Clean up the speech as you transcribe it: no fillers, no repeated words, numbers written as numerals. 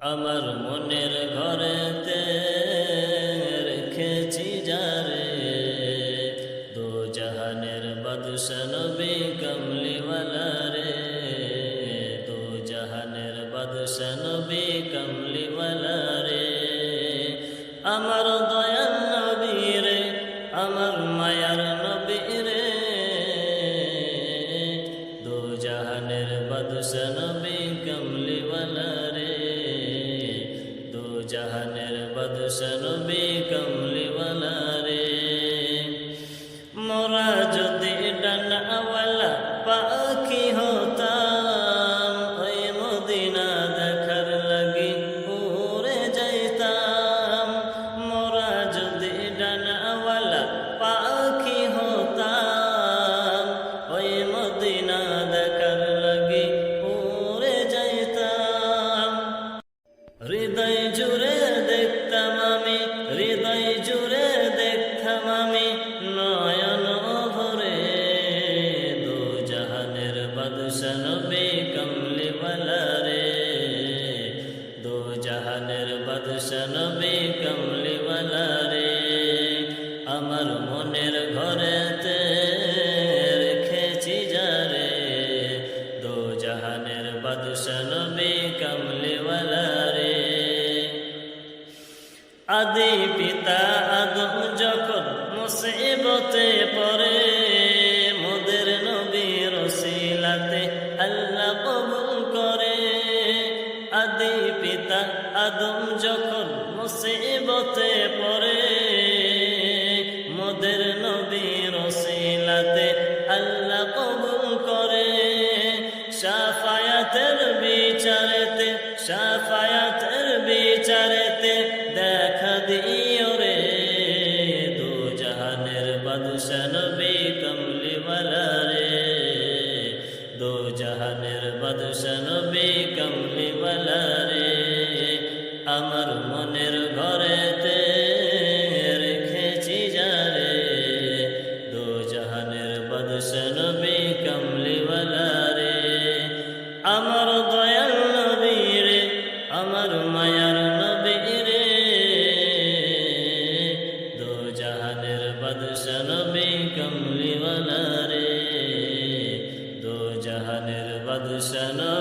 আমার মনের ঘরেতে রেখেছি যারে, দো জাহানের বাদশা নবী কমলিওয়ালা রে, দো জাহানের বাদশা নবী কমলিওয়ালা রে। আমার দয়াল নবী রে, আমার মায়ার নবী রে, দো জাহানের বাদশা নবী কমলিওয়ালা রে, দো জাহানের বাদশা নবী কমলিওয়ালা রে। মোরা যদি ডানাওয়ালা পাখি হতাম, ওই মদিনা দেখার লাগি উড়ে যাইতাম। মোরা যদি ডানাওয়ালা পাখি হতাম, ওই মদিনা দেখার লাগি উড়ে যাইতাম। হৃদয় জুড়ে দেখতাম আমি, হৃদয় জুড়ে দেখতাম আমি নয়ন ভরে, দো জাহানের বাদশা নবী কমলিওয়ালা রে, দো জাহানের বাদশা নবী কমলিওয়ালা রে। আমার মনের ঘরেতে রেখেছি যারে, দো জাহানের বাদশা নবী কমলিওয়ালা রে। আদি পিতা আদম যখন মুসিবতে পড়ে, মোদের নবীর ওসিলাতে আল্লাহ কবুল করে। আদি পিতা আদম যখন মুসিবতে পড়ে, মোদের নবীর ওসিলাতে আল্লাহ কবুল করে। শাফায়াতের বিচারেতে, শাফায়াতের বিচারেতে দেখা দিও রে, দো জাহানের বাদশা নবী কমলিওয়ালা রে, দো জাহানের বাদশা নবী কমলিওয়ালা রে। আমার মনের ঘরেতে রেখেছি যারে, দো জাহানের বাদশা নবী কমলিওয়ালা রে। আমার দয়াল নবী রে, আমার মায়ার নবী রে, দো জাহানের বাদশা নবী কমলিওয়ালা রে, দো জাহানের বাদশা নবী।